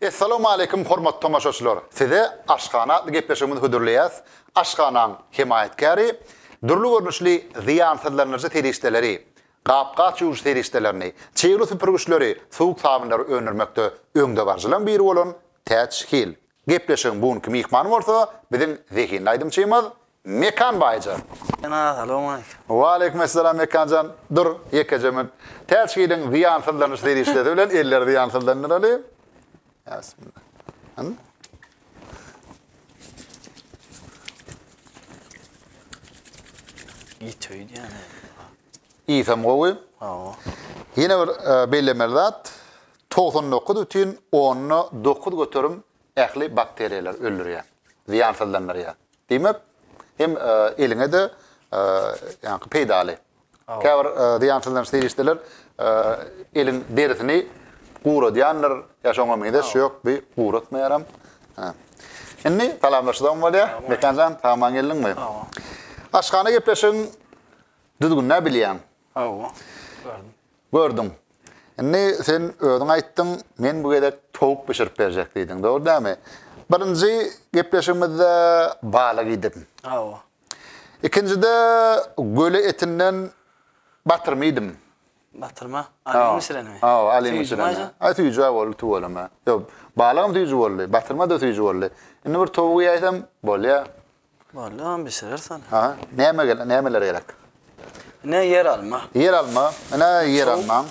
Assalamu alaykum hormatly tomaşaçylar. Size Aşkana adly gepleşigimizi hödürleýäs. Aşkanaň himayetkäri, durly görnüşli ziýansızlarynjy terişdeleri, gapgaç ýuwuş terişdelerini, çeýli süpürgüçleri, suwuk sabunlary öňürmekde öňde barjylan biri bolan Täçhil. Gepleşigiň bugünkü mihmany bolsa, bizim Zeki Naydymçymyz Mekan Baýja. Assalamu alaykum. Wa alaykum assalam Mekanjan. Dur, ýekejemin. Täçhiliň ziýansızlaryny terişdede bilen eller ziýansızlaryny Bismillah. İyi tüydü yani. İyi gowy. Yine bir bellemeler 99 bütün 10'nu 9 götürüm ähli bakteriýalar öldürýär. Ziýansızlanlar ya. Diýme? Hem eline de yani peýdaly. Käbir ziýansızlanlar serişdeler elin derisini Gura diýanlar ýaşaňamyňda şok bir guratmaýaram. Indi salamlaşdym bolýa. Mekanjan tamam geldiňmi? Aşkana gepleşiň düzgün ne bilýän? Gördüm. Indi sen öňe aýtdyň, men bu gedek towuk pişirip berjek diýdiň, dogry dämi? Birinji gepleşigimizde bala gidim. İkincide göle etinden batyrmaýdym. Batırma. Ali Mısır'ın. Ali Mısır'ın. Tüyücü bol tuvalama. Yok, bağlam tüyücü bolly, batırma da tüyücü bolly. Indi bir tovuğu ýaýsam bolýa. Bolýan pişirirsen. Nämeler gerek? Ne yer alma. Yer alma, ana yer alma.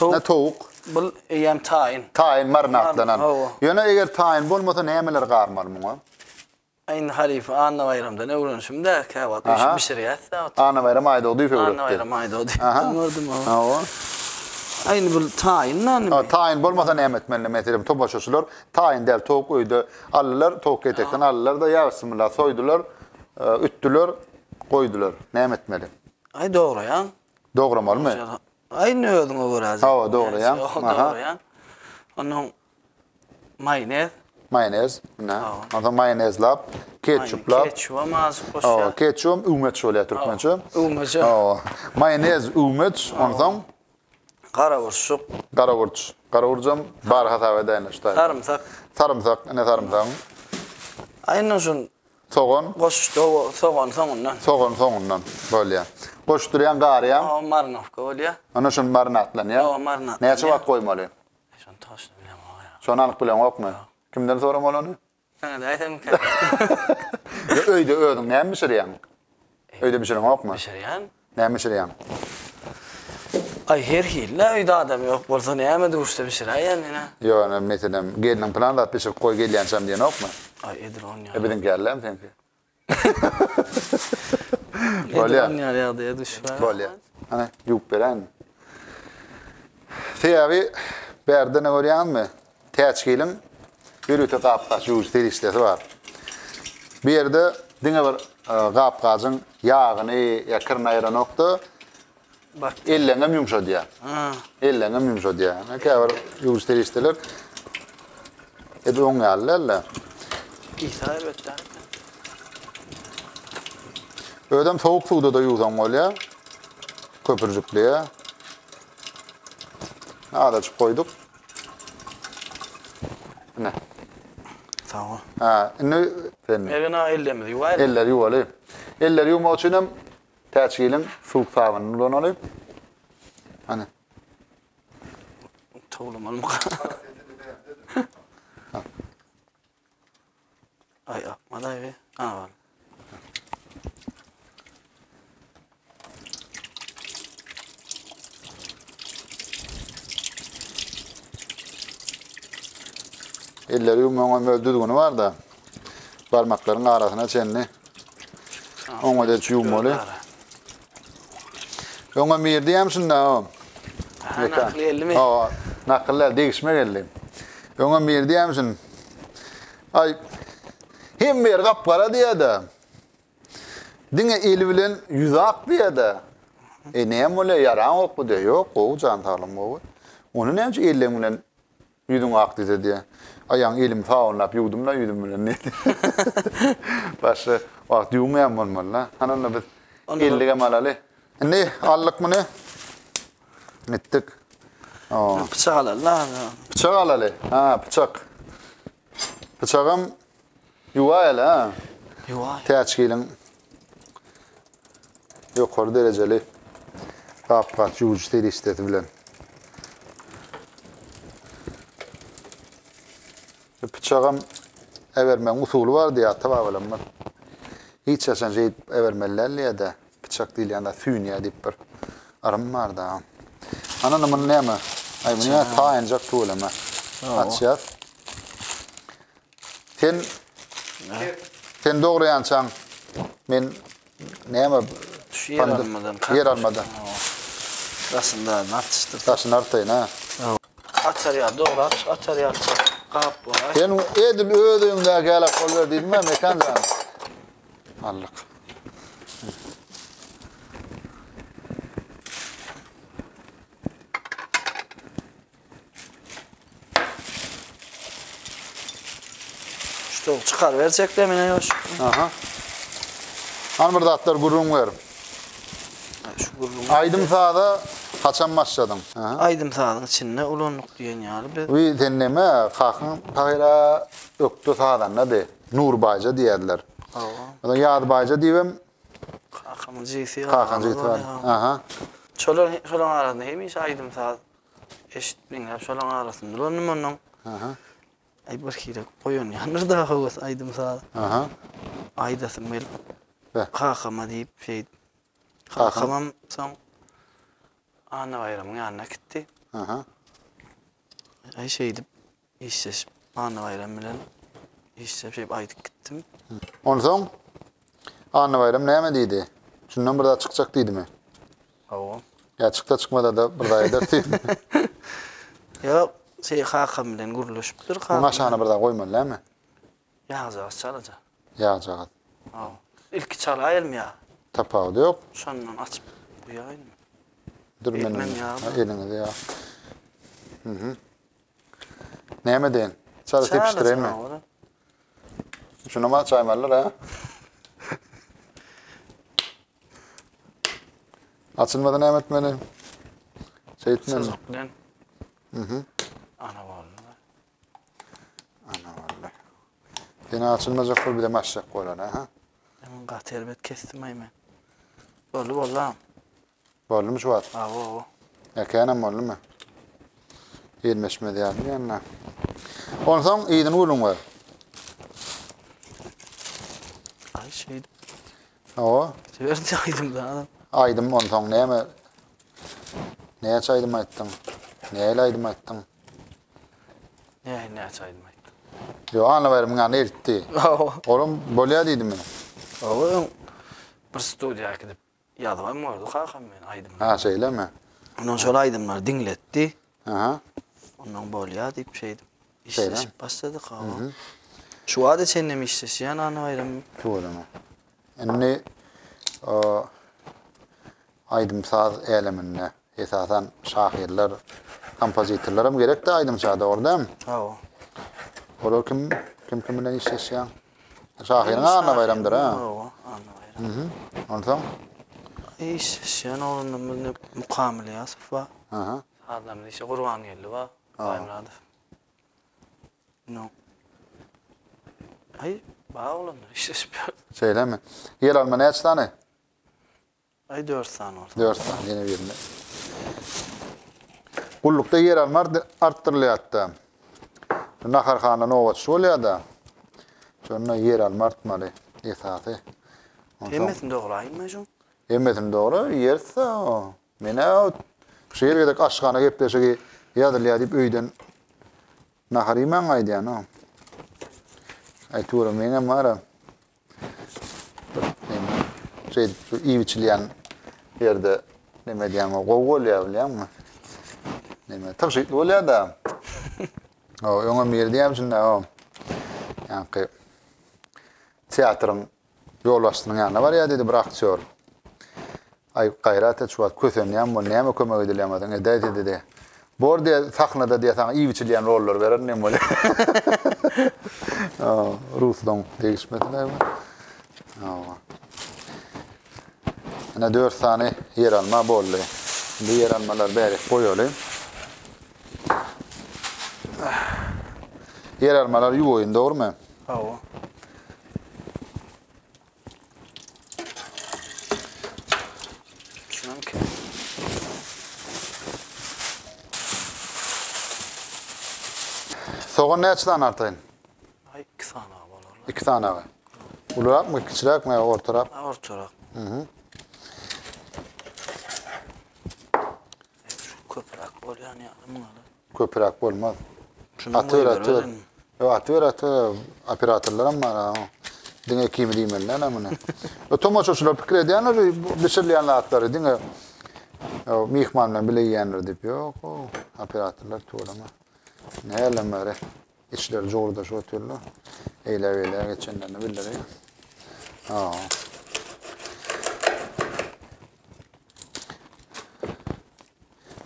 Ne towuk. Bu ýem taýin. Taýin marinatlanan. Ýöne eger taýin bolmasa nämeler garmaly muňa? Aýyn harif anna bayramda ne ulanşymda käwat pişirýär. Anna bayram aýda ody fevretdi. Anna bayram aýda ody. Gördüm. Aýyn bu taýin näme? Taýin bolmasa näme etmeli meselem topaşaçylar taýin del towuk öýde allylar towuk etekden allylar da ýaşsymylar soýdular, üttüler, goýdular. Näme etmeli? Ay dogry ýa. Dogramalymy? Aýyn öýdüňe göre. Dogry ýa. Dogry ýa. Onuň mayonez Mayonez, ondan mayonezlap, ketçuplap. Ketçup maz goşýar. Ketçup, ümet şöyle türkmençe. Ümet. Mayonez, ümet, ondan Garawurçuk. Garawurcam bar hasaba daýan işte. Sarımsak. Sarımsak, ne sarımsak? Aýyn şun soğan. Goşdu, soğandan. Soğandan, bolýa. Goşdurýan garýa. Marinovka bolýa. Ana şun marinatlanýa. Marinat. Näçe wagt goýmaly? Şun taşdy bilen bolýar. Şonu anyk bilen okma. Kimden soramaly onu? Sana da aýdym ki. Öýde öýdüň, näme pişirýän? Öýde pişirýän okma? Pişirýän. Näme pişirýän? Ay her hille öýde adam ýok bolsa näme duşda pişirýän ene? Ýa, meselem geliniň planlap pişirip goý gelýänsem diýen okma? Ay edron ýa. Ebedin gellem senki. Bolýar. Ýa düşür. Bolýar. Ana ýup beren. Seýabi berde ne görýänmi? Täçhiliň bir öte gapgaç ýuwuş terişdesi bar. Bir ýerde diňe bir gapgaçyň ýagyny ýa kirni aýran nokta bak elleňe ýumşadýar. Elleňe ýumşadýar. Näkäbir ýuwuş terişdeler oň ýalylar. İsa elbetde. Ödem towuk suwda da ýuwsan bolýar. Köpürjükliýär. Adaç koyduk. Ne? Tamam. Indi sen. Mevna ellemedi ýuwar. Eller ýuwaly. Eller ýuwmak üçin täçhiliň suwuk sabyny ulanaly. Ana. Towlum almak. Ay apmaday be. Ana. Eller ýuwmagyň mövdüdüni bar da. Barmaklaryň arasyna çenli. Oňa da ýuwmaly. Oňa mir diýem şunda. Nakly elmi. Naklylar degişme geldi. Oňa mir diýem şun. Ay hem bir gapgara diýdi. Diňe eli bilen ýüzak diýdi. Näme bolýar ýaran okmy diýdi. Ýok, o jan taglym o. Onu näçe elleň bilen ýüdüň ak diýdi. Ayağın elim faunlap yudumla yudum ne? Başka vakti yumayan mı? Hanımla biz 50'e malalı. Ne? Allık mı ne? Nettik. Oo. Bıçak alalım. Bıçak alalı. Ha, bıçak. Bıçağım yuvayalı ha. Yuva. Teçkilin yukarı dereceli kapkat yuvucu teri isteti bilen. Bıçağım evermen usulü var diye tabağılam var. Hiç yaşan şey evermellerli ya da bıçak değil yani tüyn ya deyip bir arım var da. Ananımın ne mi? Ay bunu ya tayincak tuğlama. Açıyat. Sen doğru yançan. Men ne mi? Şu yer almadan. Yer almadan. Aslında atıştır. Taşın artayın ha. Atar ya doğru atar ya. Kap var. Sen edil ödüğümde gel kol ver dedim mi mekan can. Allah. İşte çıkar verecek de mine yoş. Aha. An burada atlar gurrum ver. Şu gurrum. Aydım sağda kaçan başladım. Aha. Aydım sağın içinde ulanlık diyen yarı bir. Bu denleme kalkın payla öktü sağdan ne de Nur Bayca diyerler. Ava. Yad Bayca diyem Kalkın cisi. kalkın cık var. Aha. Şolon arasında hemiş aydım sağ. Eşitmeyin şolon arasında. Onun. Aha. Ay bir kere koyun yanır da havas aydım sağ. Aha. Aydasın bel. Be. Kalkama deyip şey. Kalkam. Kalkamam son. Ana bayramın yanına gitti. Aha. Ay şeydi. İşte ana bayram bilen. İşte şey aydık gittim. Ondan sonra Anne bayram ne yemediydi? Şundan burada çıkacak değildi mi? Ava. Ya çıktı çıkmadı da burada ederdi. Ya şey kalkam bilen guruluşuptur. Onun aşağına burada koymalı değil mi? Yağacağız çalacağız. Yağacak. Ava. İlk çalayım ya. Tapağı da yok. Sonundan açıp bu yağın mı? Dur Elmem benim. ya. Elini de ya. Hı. Ne yemedin? Çarı tepiştireyim mi? Şuna mı çaymarlar ha? Açılmadan ne etmeli? Şey etmeli. Sazık bilen. Hı. Ana var. Ana vallahi. Yine açılmayacak bir de maşrak koylar ha. Hemen katı elbet kestim aymen. Bollu bollam. Varlı mı şu var? Ava. Yakayana varlı mı? Yermeşmedi yani yanına. Ondan sonra iyiden uğrun var. Ay şeydi. O. Verdi aydım da adam. Aydım ondan sonra neye mi? Neye çaydım ayttın? Neyle aydım ayttın? Ne açaydım aydım. Yo anla verim yani eritti. Ava. Oğlum bolya dedi mi? Ava. Bir stüdyoya gidip yadıvam vardı kalkam ben aydım. Ha şeyle mi? Ondan sonra aydımlar dinletti. Aha. Ondan bol ya deyip şeydim. Şeyden. İşleşip başladık hava. Şu adet çennem işleşiyen ana bayram. Doğru mu? Yani o aydım saz elemenine esasen şahirler, kompozitörlerim gerek de aydım sazda orada mı? Hava. Olur kimle işleşiyen? Şahirin ana bayramdır ha. Hava. Ana bayram. Ondan sonra? İşleşiyen oğlunun mukamili ya sıfa. Aha. Adamda işte kurban geldi va. Bayramladı. No. Ay bağ oğlunlar işleşiyor. Şeyle mi? Yer alma ne açtığını? Ay 4 tane oldu. 4 tane yine birini. Kullukta yer alma arttırılıyor hatta. Nakarxana novat şöyle da. Şuna yer alma artmalı. Esası. Temetin doğru ayın mı? Emmetim doğru yerse o. Mene şehir gedek aşkana gep deşe yadırlıya deyip öyden naharimen aydı yani o. Ay tuğra mene mara. Şey iyi biçileyen yerde ne diyeyim o gol ya biliyor musun? Ne tabii ol ya da. O ona mir diyeyim şimdi o. Yani tiyatrın yollaştığının yanına var ya dedi bir aktör. Ay gayret et şu an kötüyem bu neyme kömek edilemedin dedi. Bu arada sahnada diye sana iyi biçileyen roller verir ne böyle. Rus'dan değişmediler mi? Yine 4 tane yer alma bollu. Bu yer almalar beri koyuyorlar. yer almalar yuvoyun, doğru mu? Hawa. Şunun ki. Soğan ne açıdan artayın? Ay 2 tane bolar. 2 tane var. Ulurak mı, kiçirak mı, ortarak? Ortarak. Şu köprak bol yani bunlar. Köpürak olmaz. Şunu Atır. Yo, atır. Operatörlerim var ha. Dine kimi diyeyim amına. Otomoçoçular pikir ediyorlar, biçirleyenler atları dine. O mihmanla bile yiyenler deyip yok. O operatörler tuğlama. Ne elemleri. İçleri zorda şu otuyorlar. Eyle geçenlerini bilir ya. Aa.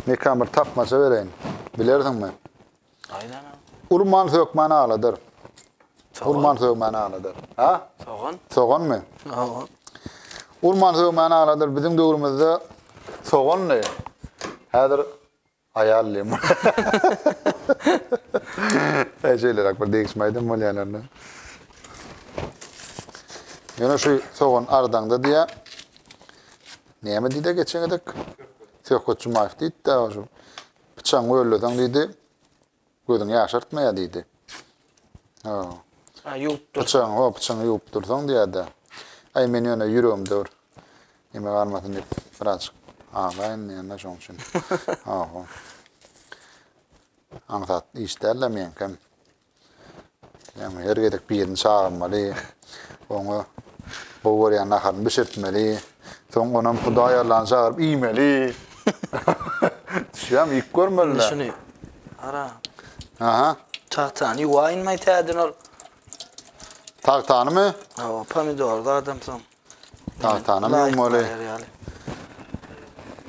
Ne kamır tapmaca vereyim. Bilirdin mi? Aynen. Urman sökmeni aladır. Urman sökmeni aladır. Ha? Soğan. Soğan mı? Hawa. Urman sökmeni aladır. Bizim dövrümüzde soğan ne? Hadır ayarlıyım. Şeyler akbar değişmeydim mi yerlerine? Yine şu soğan ardağında diye niye mi diye geçen edik? Sökotçu maif deydi de şu bıçağın öyleden deydi. Gözün yaşartmaya deydi. Ha. Yuttur. Bıçağını yiyip dursan diye de. Ay men yöne yürüyorum dur. Yeme varmasın deyip birazcık ağlayın yanına şunun için. Anlat isterlemeyen kim. Yani her gedek birini çağırmalı. Onu boğur yanına karın bişirtmeli. Sonra onun kuda ayarlan çağırıp iymeli. Düşüyorum ilk görmeliler. Şunu ara. Aha. Tahtan yuva inmay tadın ol. Tahtanı mı? Hawa pomidor da adam son. Tahtanı mı olmalı?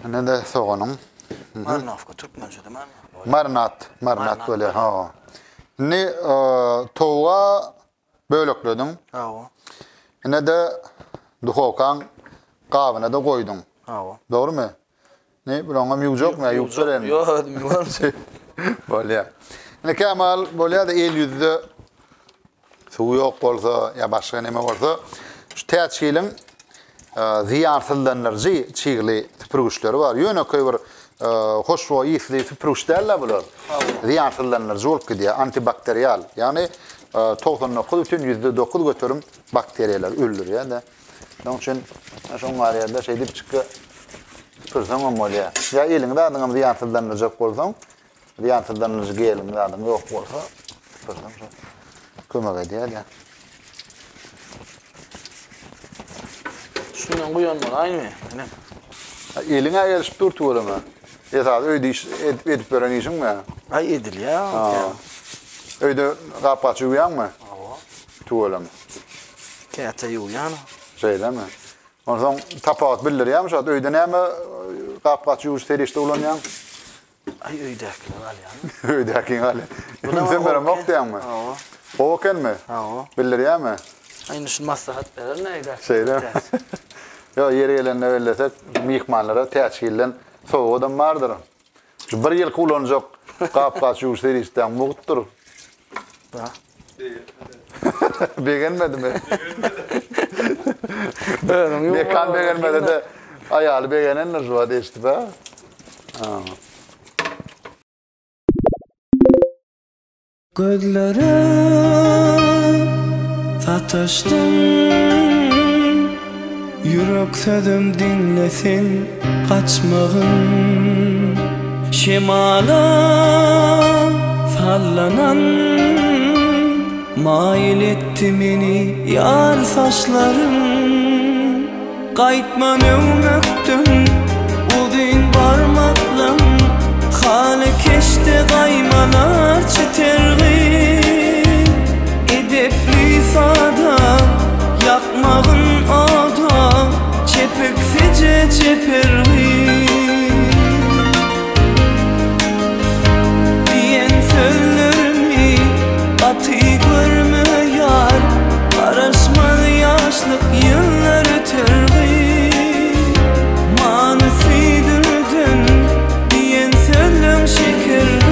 Ne de soğanım. Marnavka Türkmence de marnavka. Marinat böyle ha. Ne tavuğa bölükledin. Hawa. Ne de duhokan kahvene de koydun. Hawa. Doğru mu? Ne buranğa mevcut mu? Yok söyleyin. Yok adım var. Böyle. Ne kemal böyle de el yüzde su yok olsa ya başka neme olsa şu teatçilin ziyarsızlanırcı çiğli süpürgüçleri var. Yöne köy var hoş ve iyisli süpürgüçlerle bular. Ziyarsızlanırcı olup gidiyor. Antibakteriyal. Yani 99 bütün %9 götürüm bakteriyalar öldür ya da. Onun için şu var yerde şey deyip çıkı süpürsen olmalı ya. Ya elinde adamın ziyarsızlanırcı olsan ziyarsızlanırcı gelin adam yok olsa süpürsen şu. Kömek ediyor ya. Şundan koyan var aynı mı? Eline gelip dur tuğlama. Yeter öyle edip öğreniyorsun mu ya? Ay edil ya. Öyle kapatçı uyan mı? Hawa. Tuğlama. Kete uyan. Şeyle mi? Ondan sonra tapat bilir ya mı? Öyle ne mi kapatçı uyan serişte ulanyan? Ay öydekler var yani. Öyle kim hali. Sen böyle moktayan mı? Hawa. Oken mi? Hawa. Bilir ya mı? Aynı şu maslahat verir neydi? Şeyle mi? Ya yeri gelenle öylesek mihmanlara teaçkilen soğuk adam vardır. Şu bir yıl kullanacak kapatçı uyan serişten muğuttur. Ha. Beğenmedi mi? Ne kan beğenmedi de ayalı beğenenler şu adı işte be. Gözlere sataştım, yürek sözüm dinlesin kaçmağın. Şemala sallanan mail etti beni yar saçların. Kayıtma mevmöktüm udin parmaklam, hali keşte kaymalar çetergi. Edepli sada yakmağın ada, çepeksice çepergi. Diyen sözlerimi atı görme yar, karışmadı yaşlık yılları tergi. Manisi dürdün diyen sözlüm şekerli.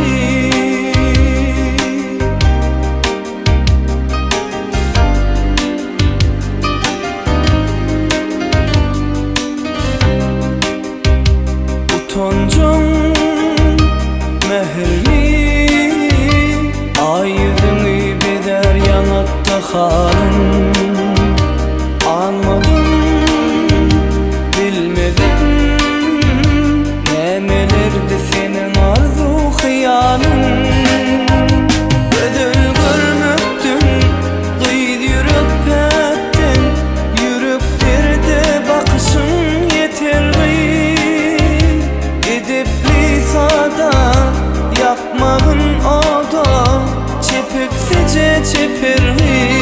mehirli Ayrını beder yanatta halın Anladım, bilmedim Nemelerdi senin arzu hıyalın Ödül görmüktüm, kıydı yürüp ettin Yürüptirdi bakışın yeterli Edipli sada, yapmağın o da Çepiksice çepirli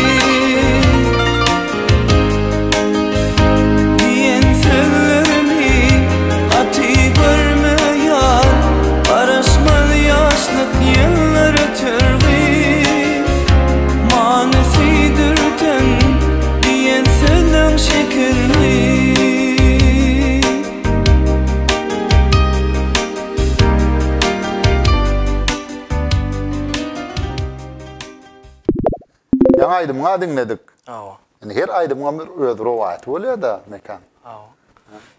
Diyen sözlerimi katı görmüyor Barışmalı yaşlık yılları türlü Manisi dürten diyen sözüm şekilli Yan aydymyňa dinledik. Awa. Yani her aydymyňa bir öz rowayat bolýar da mekan. Awa.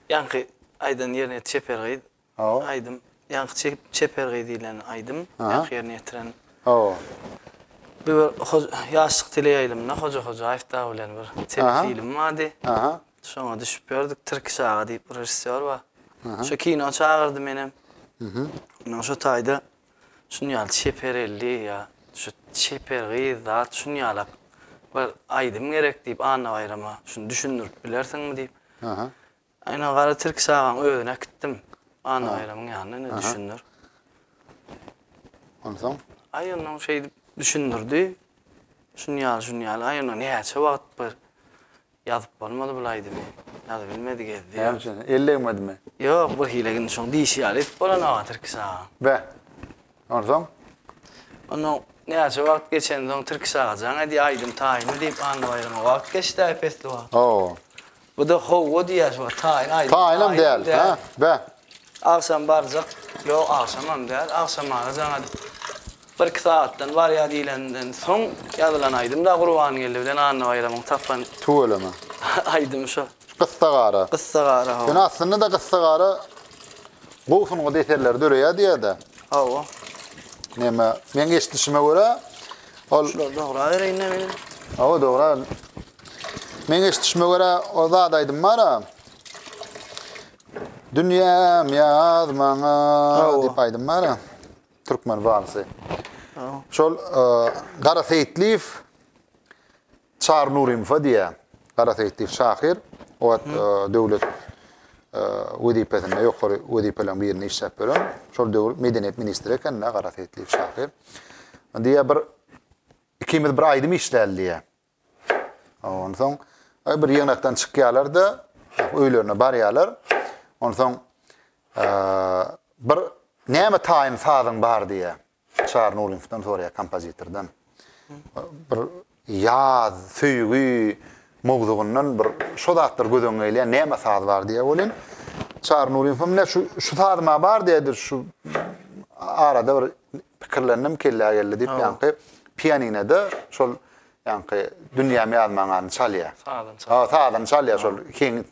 Yankı aydan yerine çepergid. Awa. Aydym yankı çepergid dilen aydym. Yankı yerine getiren. Awa. Bir ýaşlyk dileýelimne hoja aýfta bilen bir telefilm vardy. Aha. Şoňa düşüp gördük Türk Saga diýip bir rejissor bar. Şo kino çağırdy menem. Şo taýda şunu ýaly çeperelli ýa şu çepergid zat şunu ýalap bir aydym gerek diýip ana bayrama şunu düşünürip bilersiňmi diýip. Aha. Ayna gara Türk Saganyň öýüne gitdim. Ana bayramyň ýanyna ne düşünür. Onsoň Aýynyň şeýdi düşünürdi. Şunu ýaly aýyna näçe wagt bir ýazyp bolmady bu aýdymy. Ýaly bilmedi geldi. Ýa-ni ellemedimi? Ýok, bir hilegin şoň diýişi ýaly bolan Türk Saga. Be. Onsoň Onu näçe wagt geçen soň Türk Saga jaňa diýip aýdym taýyny diýip ana bayrama wagt geçdi äpesli wagt. Oo. Bu da howa diýär şu taýyn aýdym. Taýynam däl, ha? Be. Akşam barjak. Ýok, akşamam däl. Akşama jaňa bir saatdan var ya diýilenden soň ýazylan aýdym da Gurban geldi bilen ana bayramyň tapan Tuweleme. aýdym şu. Kıssa gara. Kıssa gara hawa. Yani aslında da kıssa gara goýsuny deterler döreýär diýär-de. Hawa. Näme? Men geçdişime göre ol Şular dogry ereýine meni. Awa dogry. Men geçdişime göre o zat aýdym bara. Dünyam ýazmaňa diýip aýdym bara. Türkmen warsy. Hawa. Şol Gara Seyitliýew Çar Nurimov diýär. Gara Seyitliýew şahyr, o döwlet wezipesinde ýokary wezipelerin birini işläp beren. Şol döwlet medeniýet ministri eken Gara Seyitliýew şahyr. Diýär bir 2001 aýdym işläldi. Onsoň bir ýeňekden çykýarlar da öýlerine barýarlar. Onsoň bir näme taýyn sazyň bar diýär. Çar Nurimowdan soraýar kompozitordan. Bir ýaz, süýgi mowzugyndan bir şo zatlar gözeňe gelýär, näme saz bar diýär bolan. Çar Nurimow ne şu sazyma bar diýdir, şu arada bir pikirlerim kellägeldi diýip ýanky pianinede şol ýanky dünýämi ýazmaňany çalýar. Sadan çalýar şol kiň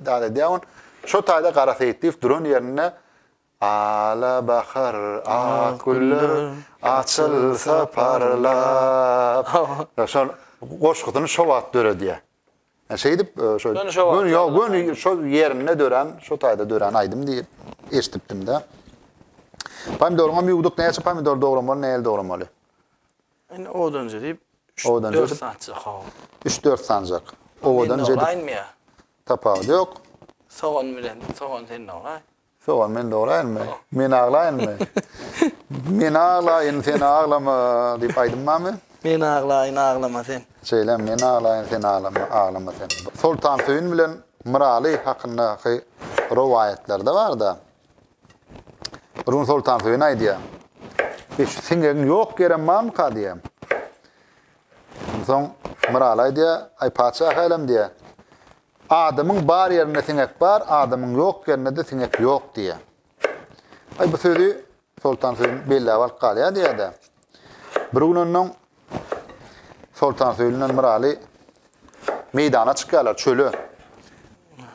dada diýän. Şo taýda Gara Seyitliýew duran ýerine ala bahar akuller açılsa parlap. Şol goşgutyny şo wagt döre diýär. Şeýdip şo gün şo ýerine dören, şo taýda dören aýdym diýip eşitipdim da. Pomidorga ýugduk näçe pomidor dogramaly, näle dogramaly? Ene odan diýip 4 saat hawa. 3-4 sancak. Owadan jedip Aýnmýa. tapagy ýok. Soğan bilen, soğan sen nolay? Soğan men doğrayınmı? Men ağlayınmı? Men ağlayın sen ağlama diýip aýdymmy? Men ağlayın ağlama sen. Şeýle men ağlayın sen ağlama sen. Sultan Söýün bilen Miraly hakyndaky rowayatlerde bar da. Run Sultan Söýün aýdýar. Hiç siňeň ýok geremam ka diýem. Soň Miraly aýdýar, ay paçak aýlam diýär. Adamın bar yerine sinek bar, adamın yok yerine de sinek yok diye. Ay bu sözü Sultan Söýün belli awal galýar diýär. Bir günüň Sultan Söýünden Miraly meydana çykýarlar, çölü.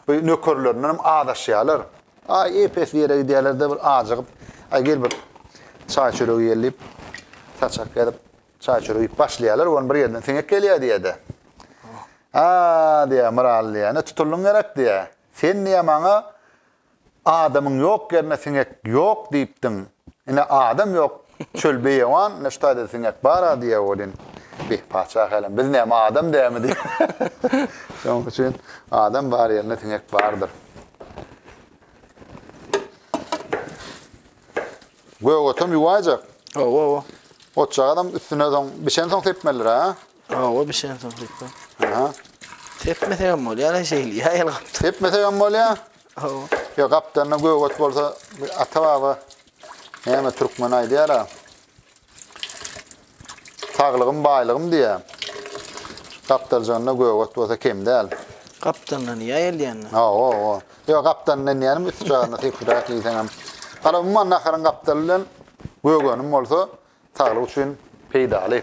Bu nökerlerinden adaşýarlar. Ay epes ýere gidiyorlar da bir acıqıp, ay gel bir çay çörüğü yellip, saçak edip, çay çörüğü başlayalar, onu bir yerden sinek geliyor diye de. Diye, Miral diye, ne tutullun gerek diye. Sen niye bana adamın yok yerine sinek yok deyiptin. Yine adam yok, çöl beyavan, ne şutayda sinek bara diye olin. Bir paçak halen, biz ne adam diye mi diye. Onun için adam var yerine sinek vardır. Göğotum yuvacak. Otçak adam üstüne bir şeyin son tepmeler ha? Bir şeyin son tepmeler. Aha. Tepmese mi oluyor? Öyle şey ya el kaptan. Tepmese mi oluyor? Ya kaptanına göğot bolsa atava neme Türkmen aydı ya. Tağlığım baylığım diye. Kaptanına göğot bolsa kim değil. Kaptanla niye el yanına? Ya kaptanla niye mi tutacağına tekrar etsen. Arabımın nakaran kaptanla göğonum bolsa tağlık için peydalı.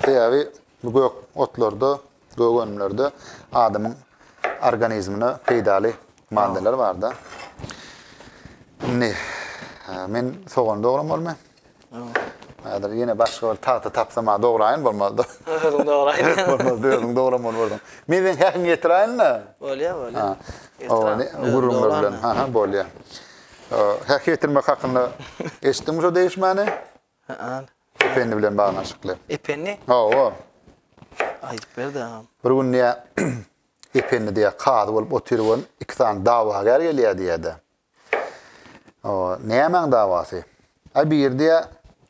Tabii bu göğ otlarda, göğönlerde adamın organizmine peydalı maddeler var da. Ne? Men soğan doğram olma. Adır yine başka bir tahta tapsama doğrayın olmadı. Doğrayın. Olmaz diyorum doğram olmadı. Men hekin getirayın ne? Bolya. O ne? Gurum bilen. Ha bolya. Hek getirme hakkında estim şu değişmeni? Epenni bilen bağnaşıklı. Epenni? Ayıp berdi. Bir gün niye epenni diye qadı bolup oturýan iki tane davagar gelýär diýdi. Nämen davasy? Bir diye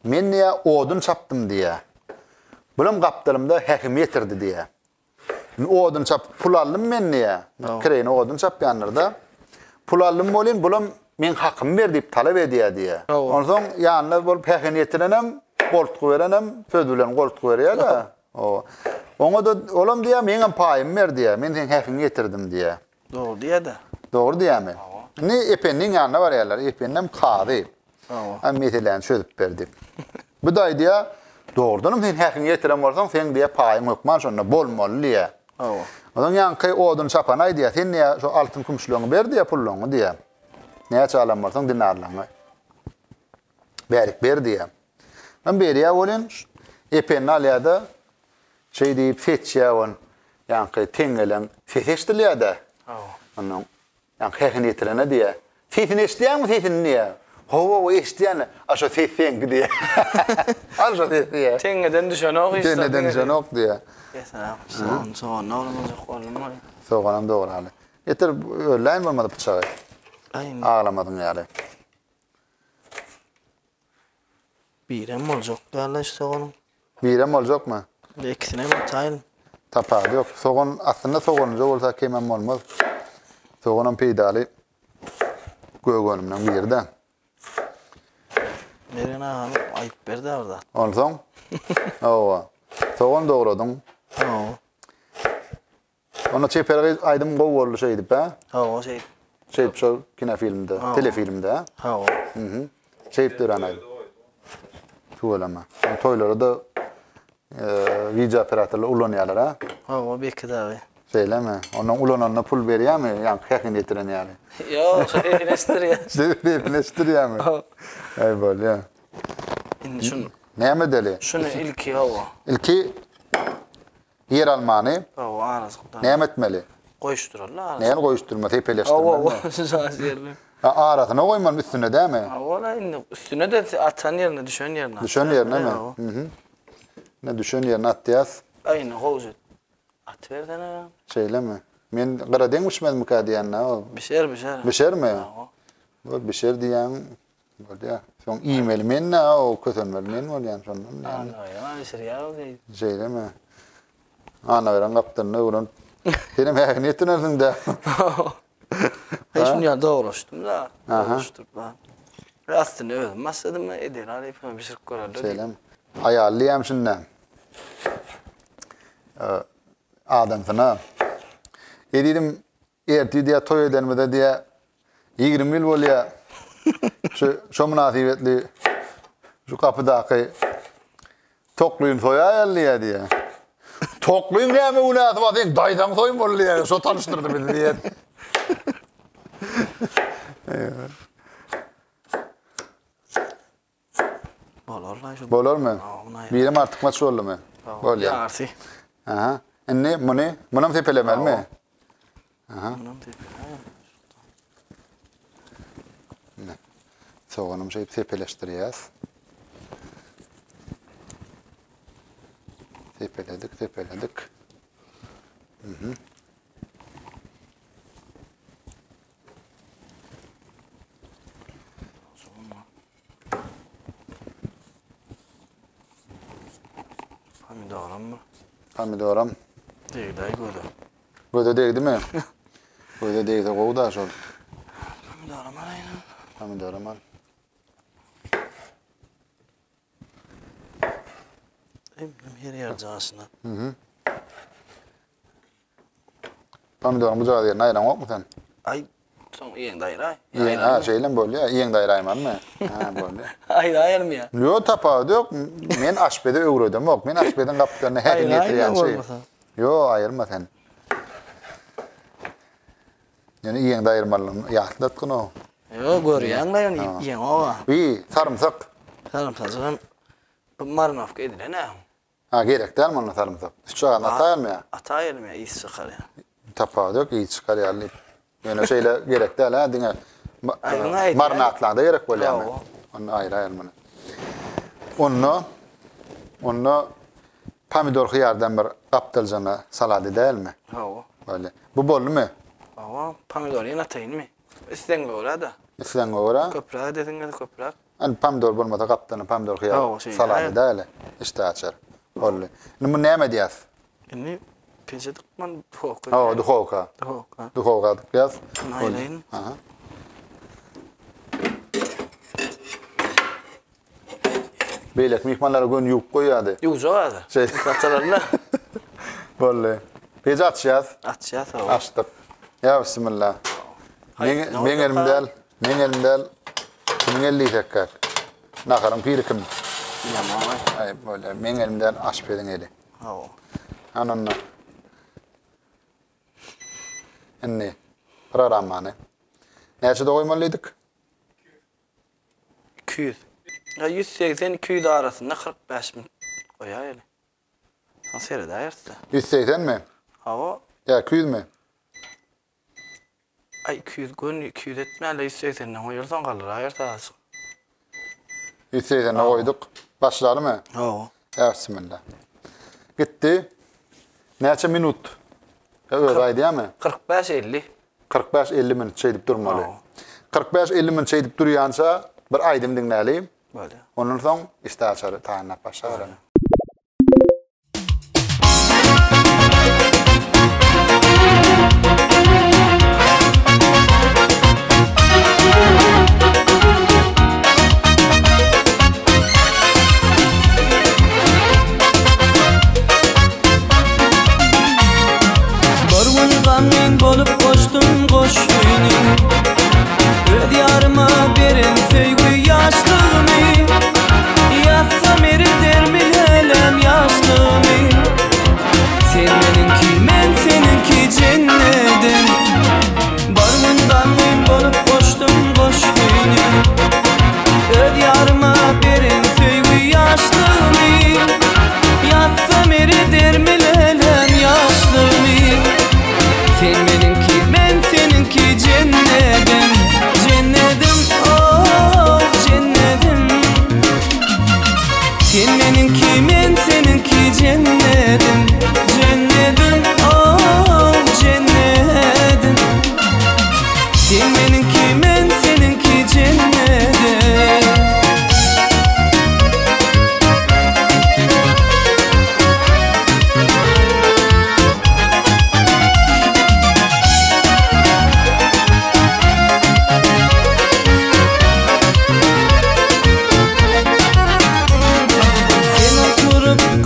men niye odun çaptım diye. Bulam gapdalymda hekim yetirdi diye. Odun çap pul aldım men niye? Kireyni odun çapýanlarda. Pul aldım bolyn bulam men hakkym ber diýip talap edýär diye. Ondan ýanyna bolup hekim yetirenem, goltku berenem, söz bilen goltku berýärler. Ona da olam diye meňem paýym ber diye. Men sen hekim getirdim diye. Doğru diye de. Doğru diye mi? Ne epennin yanına var yerler. Epennem qadı. Metelen çözüp berdi. Bu da diye doğrudan sen hekim getirem bolsaň sen diye paýym ýokman şonda bolmaly diye. Odan ýanky odun çapanay diye sen niye şu altın kumşluğunu ber diye pulluğunu diye. Näçe alan bolsaň dinarlaňy. Berik ber diye. Ben beriye bolyn epenni alýada şey deyip fetçiyavon yankı tengelen fetiştiliyada. Onun yankı hekini yetirene diye. Fetini isteyen mi fetini niye? O isteyen aşağı fetini diye. Aşağı fetini. Tengeden düşen ok işte. Tengeden düşen ok diye. Soğan ne olacak olmaz. Soğanım doğru hali. Yeter öğleyin olmadı bıçağı. Ağlamadın yani. Birem olacak galiba soğanım. Birem olacak mı? İkisine mi tayın? Tapadı yok. Soğan aslında soğanınca olsa kemem olmaz. Soğanın peydalı göğönümden bir yerden. Merin ağam ayıp berdi orada. Olsan? Soğan doğradın. Ona çeperge aydım govorlu şeydi be. Şey. Şey şu kina filmde, telefilmde. Şey duran aydı. Tuğlama. Toyları da video operatörler ulanıyorlar ha. O bir kadar. Söyleme. Onun ulananına pul veriyor mu? Yani hekin getiren yani. Yo, şey finestiriyor. Finestiriyor mu? Ay bol ya. Şunu. Ne medeli? Şunu ilki hava. İlki yer Almanı. Ağrızıktan. Ne etmeli? Koyuştururlar. Neyin koyuşturma? Tepeleştirme. Ağrısına koyman üstüne değil mi? Üstüne de atan yerine, düşen yerine. Düşen yerine mi? Ne düşen yerine at diyaz? Aynı koyuşu. At verden ha. Şeyle mi? Men qaraden müşmez mukadiyanna. Bişer mi? Bu bişer diyen böyle son e-mail men o kötünmel men ol yani şondan yani. Yani serial değil. Şeyle mi? Ana veren kaptanını urun. Benim niyetin özünde. Hiç dünya doğruştum da. Doğruşturup ben. Aslında özüm. Masadım eder. Hadi yapayım bir şey koyarlar. Şeyle mi? Ayarlayayım şundan. Adam sana. Dedim erti diye toy edenmede diye 20 yıl oluyor. Şu münasibetli şu kapıdaki tokluyun soya ayarlıyor diye. Tokluyun diye mi münasibet? Daydan soyun oluyor. Şu tanıştırdı beni diye. Bolarmy? Birim artykmaç boldymy? Bolýar. Ýarty. Aha. Indi munam tepelemelmi? Aha. Ne? Soğanım şey tepeleştirýäs. Tepeledik. Mhm. Pomidoram. Degday goda. Goda degdimi? Goda degdi gowda şol. Pomidoram alayna. Pomidoram al. Her yer jasına. Mhm. Pomidoram bu jada ýerine aýran okmy sen? Ay, soň iň daýra. Ha, şeylen bolýar, iň daýraýmanmy? Ha, bolýar. Aýraýarmy? Yo tapady yok. Men aşbede öwredem yok. Men aşbeden gapdaryny her getirýän şey. Yo, aýyrma sen. Yani iň daýyrmalygyny ýatlatgyň o. Yo, görýän ýa iň owa. Sarımsak. Sarımsagym bu marnowka edilen ha. Ha, gerek dälmi onu sarımsak? Şoňa ataýarmy ýa? Ataýarmy ýa, çykar ýa. Tapady yok, iyi çykarýarly. Yani şeýle gerek däl ha, diňe marnatlarda gerek bolýarmy? Onu aýraýarmy? Onu pomidor hyýardan bir gapdaljana salady dälmi? Hawa. Böyle. Bu bolmy? Hawa, pomidor ýene ataýynmy? Isleň bolada. Isleň ora. Köprä dediňiz köprä. An pomidor bolmasa gapdany pomidor hyýar salady däl. İşte açar. Bolly. Nima näme diýäs? Indi pinçe tıkman duhovka. Ha, duhovka. Duhovka diýäs. Naýlaýyn. Aha. Beýlek mihmanlara gün ýuwup goýýardy. Ýuwjady. Şey. Satsalarla. Bolly. Pej atýas. Atýas. Açdyk. Ya bismillah. Men elimdäl. Kimin elli tekkak. Nakarym pirikim. Ýa-ma. Ay, bolýar. Men elimdäl aşpediň eli. Hawa. Ananna. Enne. Programmany. Näçe goýmalydyk? 200. Ya 180-200 arasında 45 min koyar yani. Nasıl yere dayarsa? 180 mi? Hava. Ya 200 mi? Ay 200 gün 200 etmeyle 180'den koyarsan kalır ayarsa az. 180'e koyduk. Başladı mı? Hava. Ya bismillah. Gitti. Näçe minut? Ya öýdi ýa-my? 45-50. 45-50 minut çeýdip durmaly. 45-50 minut çeýdip durýança bir aýdym diňläli. Böyle. Ondan soň işte açary taýynnap başlar. Barwyngan bolup koşdum goşgyny. Öz ýaryma beren söýgü ýaşlygymy. Ýatsam eridermin elem ýaşlygymy. Sen meninki, men seninki cennetim. Barwyngan bolup koşdum goşgyny. Öz ýaryma beren söýgü ýaşlygymy. Ýatsam eridermin elem ýaşlygymy. Sen meninki, men seninki cennetim. Cennetim, oh cennetim. Sen meninki, men seninki cennetim. Cennetim, oh cennetim. Sen meninki, men seninki cennetim.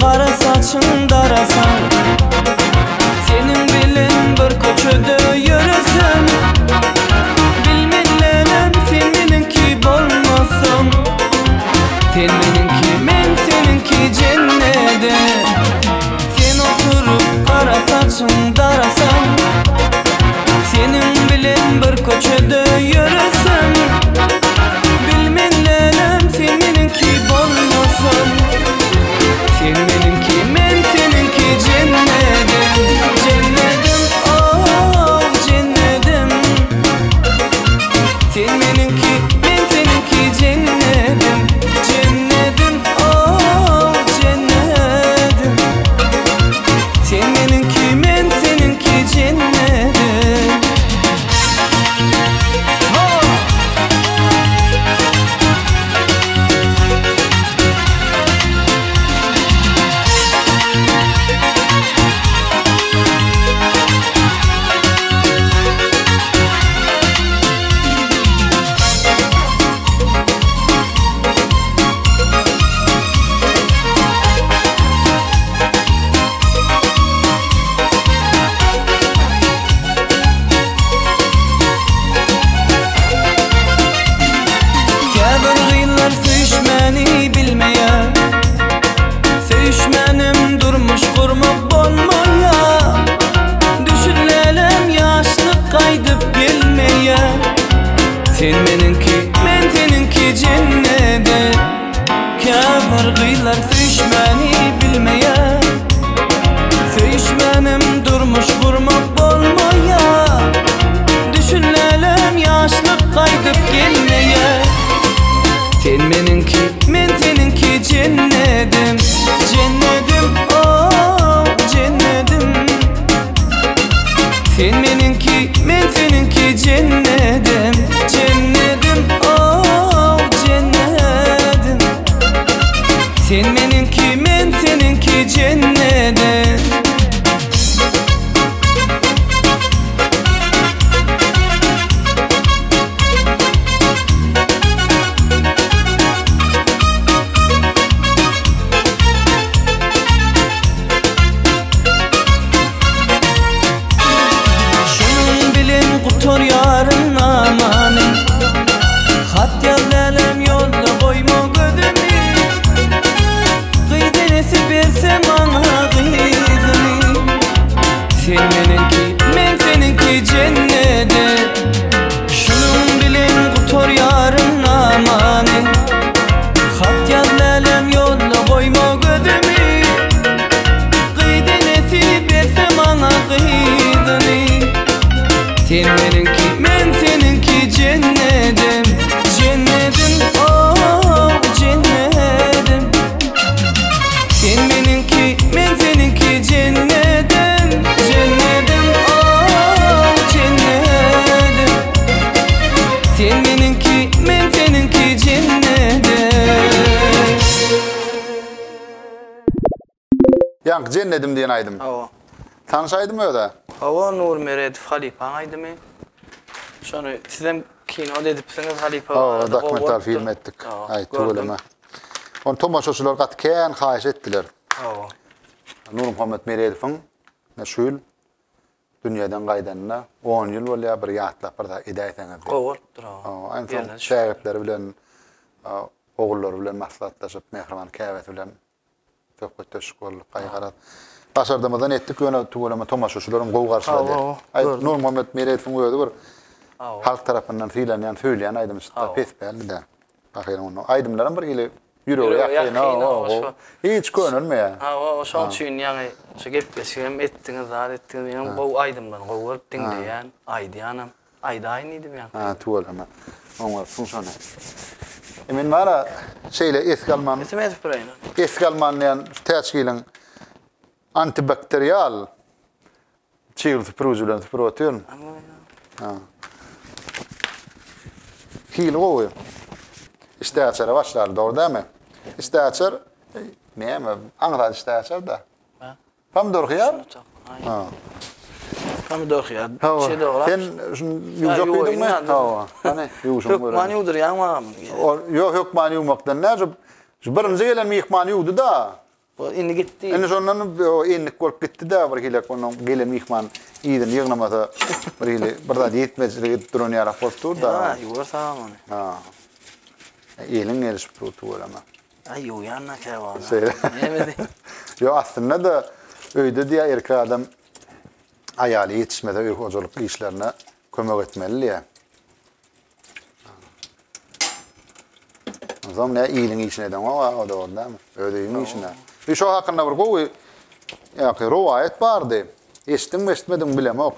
Kara saçın darasan, senin bilen bir köçede yürüsem. Bilmelenem sen meninki bolmasam. Sen meninki, men seninki cennede. Sen oturup kara saçın darasan, senin bilen bir köçede yürüsem. Bilmelenem sen meninki bolmasam. Gıylar söyüşmeni bilmeye, söyüşmenim durmuş vurmak bolmaya. Düşünelim yaşlık kaydıp gelmeye. Sen meninki, men seninki cennetim, cennetim, oh cennetim. Sen meninki, men seninki cennetim, cennetim, oh cennetim. Sen meninki, men seninki cennetim. Tor yarın amanın, hat yazalım yolda koyma gözümü. Kıydenesi versem ana kıydını. Sen meninki, men seninki cennete. Şunun bilin tor yarın amanın, hat yazalım yolda koyma gözümü. Kıydenesi versem ana kıydını. Sen meninki, men seninki cennetim, cennetim, oh cennetim. Sen meninki, men seninki cennetim, cennetim, oh cennetim. Sen meninki, men seninki cennetim. Yankı cennetim diyen aydım. Hawa. Tanışaydım öyle. Hawa Nur Meredif Halipa aydymy? Şonu sizem kino edipsiňiz Halipa. Dokumental film ettik. Ay tuğulama. On tomaşaçylar gatken haýyş etdiler. Hawa. Nur Muhammed Meredif'in meşhur dünýeden gaýdanyna 10 ýyl bolýar bir ýatlap bir da edaýetňiz. Gowurdur. Aýsy şäherler bilen oğullar bilen maslahatlaşyp mehriban käbet bilen töhbet töşük bolup gaýgarat. Başardamadan etdik öne tuğulama tomaşaçylarym gow garşylady. Nur Muhammed Meredif'in öýde bir halk tarapyndan fiýlenýän söýleýän aýdym şeýle pesbeldi de. Bakyň onu aýdymlaryň bir ýyly ýüregi ýakyn. Hiç görünmýär. O şol üçin ýaňy şu gepleşim etdiňiz zat etdiňiz ýaňy bu aýdymdan gowurup diňleýän aýdýanam aýdaýyn idym ýaňy. Tuğulama. Oňa funksiýona. Emin mara şeýle eski Alman. Esmet Brain. Eski Almanýan täçgiliň antibakterial çiğirti projulan protein. Hil oğu. İstihçara başlar doğru değil mi? İstihçar ne mi? Anlar istihçar da. Pomidor xiyar? Ha. Pomidor xiyar. Şey doğru. Sen yumuşak yedin mi? Ha. Hani yumuşak. Yok mani udur ya. Yok mani yumaktan ne? Şu birinci gelen mi mani yudu da. Inni gitti. Enne sonnan enlik bolup gitdi da bir hilek onun gelen mihman iyiden yığnamasa bir hile birda yetmezlik duran yarak bolup dur da. Ha, yuvar tamam. Ha. Elin erişip tuğulama. Ay yo yanna kevan. Emedi. Yo aslında da öýde diýär erkek adam aýaly ýetişmede hojalyk işlerine kömek etmeli ya. O zaman ne iyiliğin işine edem o da orada mı? Ödeyim işine. Bir şu hakkında bir gowy rivayet bardy. Eşitdim mi eşitmedim bilemok.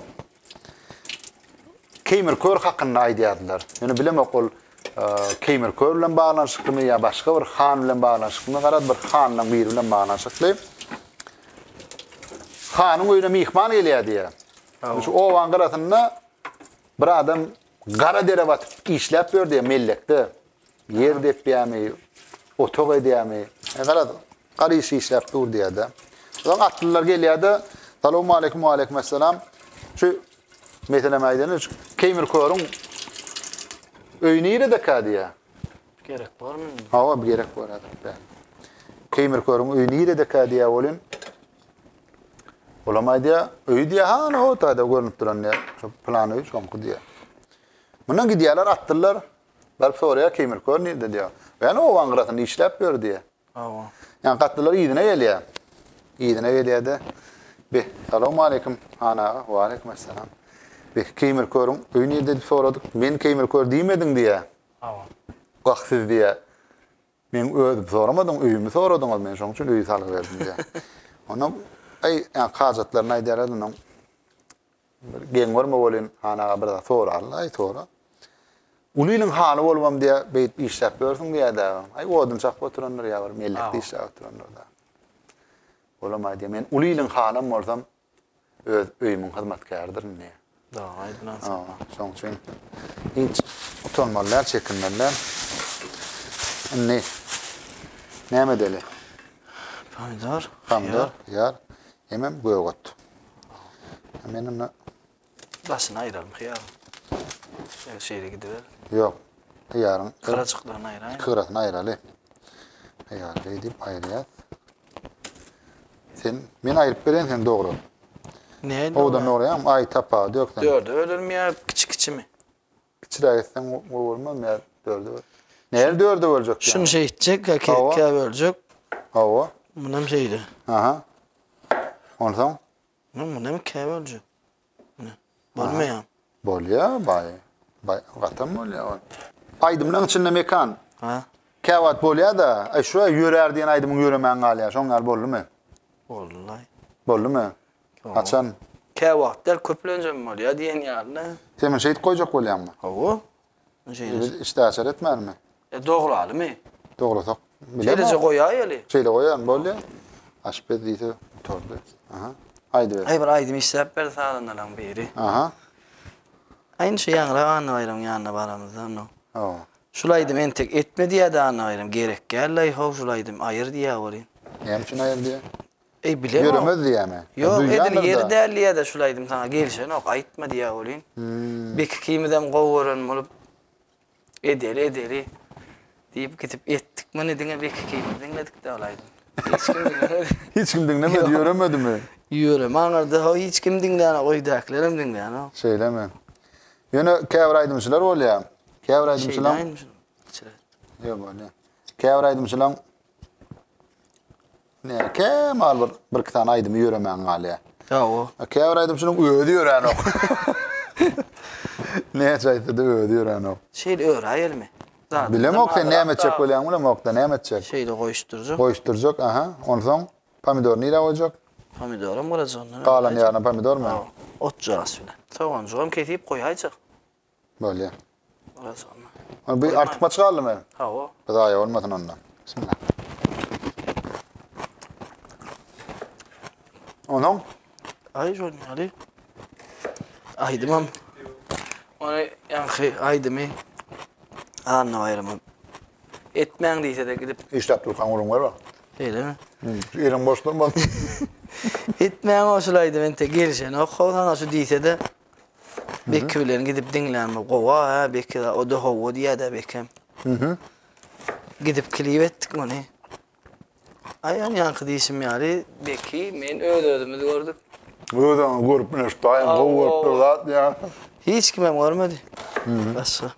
Kemer kör hakkında aýdýardylar. Yani bilemok ol kemer kör bilen baglanşyklymy ýa başga bir han bilen baglanşyklymy garad bir hanla biri bilen baglanşykly. Hanyň öýüne mihman gelýär diýär. Şu owan garatyna bir adam gara dere batyp işläp berdi mellekde. Yer dep ýamy, otok edýärmi? Garad garyş işläp dur diýärdi. Soň atlylar gelýärdi. Salamu aleykum we aleykumesselam. Şu meselem aýdany, kemer körüň öýüne ýerde kadiýär. Gerek barmy? Ha, bir gerek bar adam. Kemer körüň öýüne ýerde kadiýär bolyn. Olamaýdy, öýdi ha, no taýda görünüp duran ýa, şu plany üç şonku diýär. Mundan gidýärler atdylar. Barıp soraýar kemer kör nerede diýär. Yani o wangratyn işläp berdi diýär. Ha. Yani katlylar ýydyna gelýär. Ýydyna gelýärdi. Be, salamu aleykum ana we aleykumesselam. Be, kemer körüň öýüne ýerde soradyk. Men kemer kör diýmediň diýär. Ha. Gaqsyz diýär. Men ödüp soramadım, öýümi soradym, men şoň üçin öýü salyp berdim diýe. Ona kazatlaryny aýdaradyň. Geň görme bolen hanaga bir da sorarlar, sonra. Ulynyň haly bolmam diye beýit işläp bersiň diýe-de. Odun çak oturanlar ýa bir mellekde işläp oturanlar da. Bolamay diye men ulynyň halym bolsam öz öýümüň hyzmatkardyr ne. Da, aýdyn. Şoň üçin hiç utanmalar, çekinmeler. Ne? Näme deli? Pomidor. Pomidor, ýar. Hemem göwgot. Hemen onu Başyny aýralım, hyýar. Şeýle gidiber. yok. Ýarın Kıraçıklarını aýraýyn. kırasyny aýraly. Ýar diýip aýrýar. Sen men aýryp beren sen dogry. Näde? Odan oraya ay tapa diýoksan. Dördü ölürmýär, kiçik-kiçimi. Kiçiräksen o bolmaz mı? Dördü. Näde dördü boljak? Şunu şey içecek, keke bölecek. Hawa. Bunam şeydi. Aha. Ondan Bunam keke bölecek. Bolmaýar. bolýa, bay gatam bolýa. Aýdymyň içinde mekan. Ha? Käwat bolýa da, şu ýörer diýen aýdymyň ýöremän galýa. Şoňar boldumy? Wallahi. Boldumy? Açan. Käwatlar köplenjem bolýar diýen ýarly. Sen şeýit goýjak bolýarmy? Hawa. Şeydi. İşte açar etmärmi? Doguralymy? Dogrusak. Şeyde goýaýaly. Şeýle goýan bolýa. Aşpet diýse tordy. Aha. Aýdy ber. Ay bir aýdym işläp ber salanlaryň biri. Aha. Aýny şey ýaňra aýrym ýanyna baramyzdan no. O. Şulaydym entek etme diýe de aýrym gerek geldi. Haw şulaydym aýyr diýe bolýan. Näme üçin aýyr diýe? Ey bilemem. Yürümez diýämi? Yok edil yeri däliýe de şulaydym sana gelişen ok aýtma diýe bolýan. Bek kimidem gowuran bolup edeli diýip gitip etdik meni diňe bek kimi dinledik de olaydym. Hiç kim dinlemedi, yürümedimi? Yürüm, anarda hiç kim dinleýän oýdaklarym dinleýän. Şeyleme. Ýöne käbir aýdymçylar bolýar. Käbir aýdymçylar. Ýok bolýar. Käbir aýdymçylar. Ne, kemal bir iki tane aýdymy ýöremän galýa. Ýa-o. Käbir aýdymçylar öýdi ýören ok. Ne çaýtdy öýdi ýören ok. Şeýle öýräýelmi? Bilemok sen näme çek bolýan, bilemok da näme çek. Şeýle goýuşturjak. Goýuşturjak, aha. Ondan pomidor nira bolýak? Pomidorum gurajanlar. Galan ýarna pomidor mu? Ot jarasy bilen. Soňanjygam ketip goýaýjak. Bolýar. Gurajanlar. Onu bir artykma çygarlymy? Ha-o. Bir daha olmasın ondan. Bismillah. Onun? Ay jol ýaly. Aýdymam. Onu ýanky aýdymy. Anna aýrymam. Etmäň diýse de gidip İşlep durkan urun var bak. Eýlemi? Elim boş durmaz. Etmäň oşulaýdy men te gelişen okawdan şu diýse de bekki bilen gidip diňlänme gowa bekki o da howo diýe de bekkem. Gidip klip etdik meni. Aýan ýanky diýişim ýaly bekki men ödödüm gördük. Buradan görüp ne stayım govup durat ya. Hiç kimem görmedi. Başga.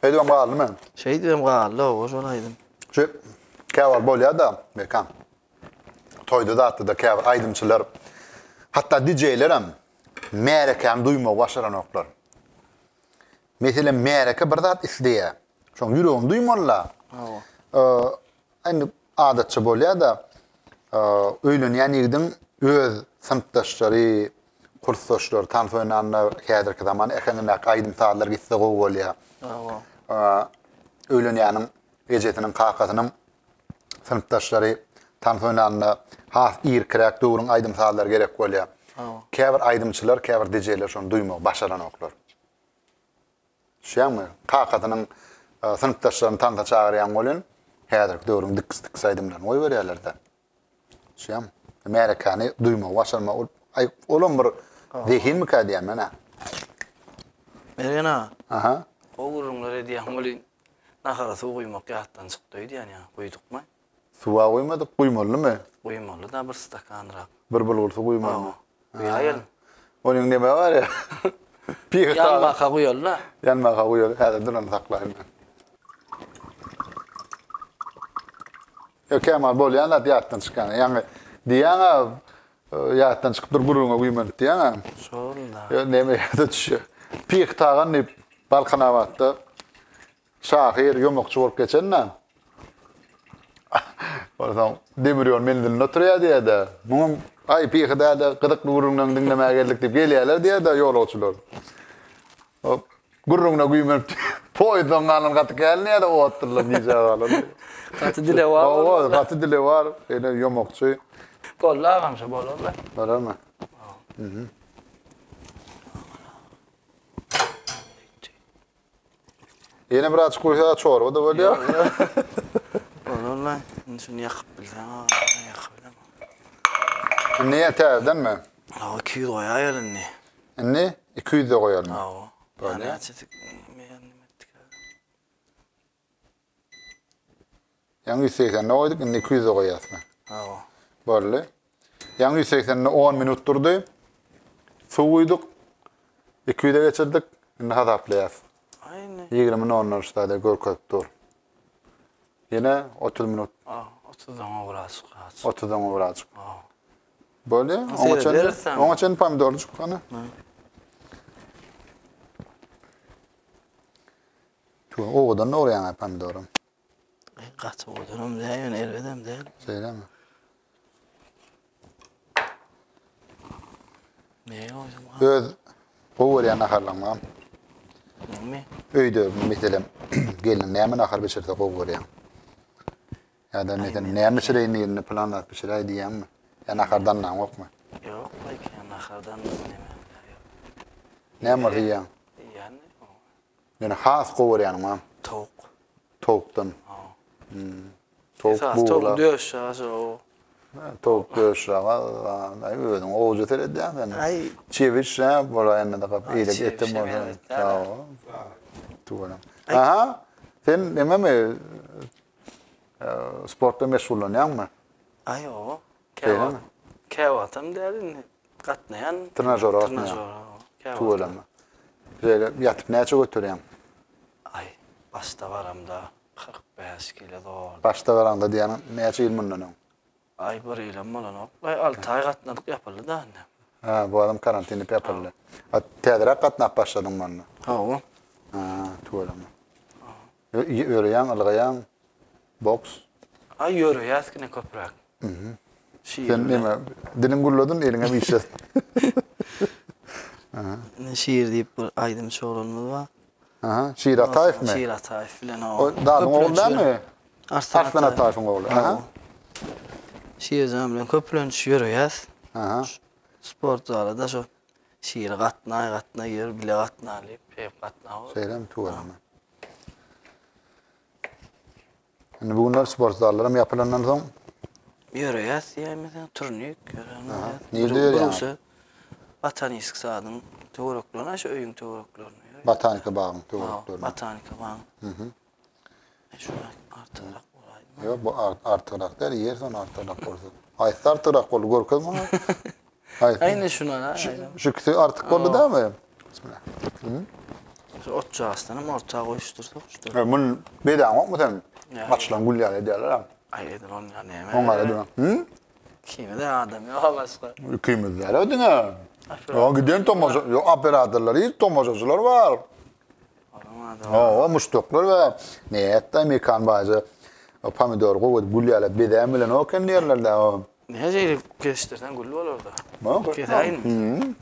Edem bağlı mı? Şey diýem galy o şolaýdym. Şu käwar bolýar da mekan. Toyda da atdy da käwar aýdymçylar. Hatta DJ'ler hem merekam duyma başaran oklar. Mesela mereke bir zat isleýär. Şoň ýüregim duýmanlar. Aynı adatça bolýar da öýlenýän ýigdiň öz sınıfdaşlary, kursdaşlary, tanfynanlar häzirki zaman ekeniň aýdym saatlar gitse gowy bolýar. Öýlenýäniň gejetiniň kakasynyň sınıfdaşlary, tanfynanlar has ýerkirek döwrüň aýdym saatlar gerek bolýar. Käbir aýdymçylar, käbir DJ'ler şonu duýmak başaran oklar. Şeými? Kakasynyň sınıfdaşlaryny tanta çagyrýan bolan häzirki döwrüň dik aýdymlaryny goý berýärler-de. Şeými? Amerikany duýmak başarma olam bir zehin mi kadýan mena? Mergena. Aha. O gurumlar edýän bolyn. Nahara suw goýmak ýatdan çykdy diýen ýa. Goýdukmy? Suwa goýmadyk, goýmalymy? Goýmaly da bir stakanrak. Bir bolsa goýmalymy? Ýaýyl. Onuň näme bar ýa? Piýik Ýanmaka goýarlar. Ýanmaka goýar, häzir duran saklaýyn. Kemal bolýan da ýatdan çykan. Ýani diýäňe ýatdan çykyp dur guruňa goýmadyk diýäňe. Şolda. Näme ýa-da düşýär. Piýik tagan ne balkana batdy. Şahir yomokçu bolup geçenne. Oradan demiriyon mendilin oturuyor diye de. Bunun ay piyikide de gıdık gurrundan dinlemeye geldik deyip geliyorlar diye de yolcular. Hop gurrundan güymenip poydon kanın katı gelniye de o oturlar nice alalım. Katı dile var. Oo, katı dili var. Yine yomokçu. Bolla gamsa bollar. Var mı? Yine biraz koysa çorba da böyle ya. Bollar. Şunu yakıp bilsen ha. Yakıp bilem. Niye terden mi? Ha 200 koya yerine. Ne? 200 de koyalım. Ha o. Böyle. Yani açtık. Yani 180 ne koyduk? 200 de koyarız mı? Ha o. Böyle. Yani 180'de 10 minut durdu. Su koyduk. 200'e geçirdik. Şimdi hadaplayız. Aynen. 20'ni onlar üstte görkök dur. Yine 30 minut. Ha 30'dan biraz. 30'dan birazcık. Ha. Böyle. Seyredirsen. Onun için pomidorcuk hani. O kadar ne oraya pomidorum? Katı odurum değil, elvedem değil. Söyle mi? Ne koydum ha? Öz o oraya naharlanmam. Ne? Öydü mesela gelin neyme nahar biçirdik o oraya. Ya da neyme çireğini yerine planlat bir şey diyeyim mi? Ya nahardan nam yok mu? Yok, belki nahardan ne? Ne var diyeyim? Yani o. Yani has kovuyor mam. Tavuk. Tavuktan. Ha. Tavuk Tavuk buğla. diyorsa o. Tavuk döşra var. Ay ödüm oğucu tereden ben. Ay. Çeviş ne buraya ne de kap iyilik ettim orada. Ya. Tuğla. Aha. Sen ne mi sportta meşgullanıyor mu? Ay o. Öyle mi? Kevatam derin. Katlayan. Trenajör atmıyor. Tuğla mı? Böyle yatıp neye çok götürüyorum. Ay. Basta varamda. 45 kilo doğru. Başta varanda diyenin neye çok ilminle. Ay bir ilan malan ok. Ay 6 ay katladık yapıldı da annem. Ha bu adam karantinip yapıldı. Tedrak katnak başladım bana. Ha o. Ha tuğla mı? Öğreyen, algayan, boks. Ay yürü yaskine köprak. Sen ne mi? Dilin gurladın eline bir işe. Ne şiir deyip bir aydım çoğulunuz var. Aha, Şiir Atayf mı? Şiir Atayf filan o. O dağın oğlu değil mi? Arslan Arslan Atayf'ın oğlu. Aha. Şiir zamlan köplönç yürü yaz. Aha. Sport zalida şu şiir katna yer bile katna alıp hep katna o. Söyleyeyim tuğla mı? Yani bugünler spor sallarım yapılandan sonra Yürü yaz ya mesela turnük yürü. Niye diyor yani? Botanik sağdım. Teoriklerine şu öyün teoriklerine. botanika bağım tuğla. Botanika bağım. Şuna artırak olaydı. Yok bu artırak der yersen artırak olsun. Aysa artırak ol görkez mi? Aynen şuna la. Şu artık oldu değil mi? Bismillah. Şu otça hastanım ortağa koştursak. Bunun bedava yok mu sen? Açlan gülüyor ediyorlar ha. Ay edin onu ya neyme. Onlar ediyor. Hı? Kimi de adam yok başka. Kıymetler ödün ha. Ya giden tomaj, yok operatörler, iyi tomajcılar var. O müştaklar ve niyette Amerikan bazı pomidor koyup gülüyorlar bedava bilen o kendi yerlerde o. Ne şeyi kestirden gülü var orada. Bak. Ketayın.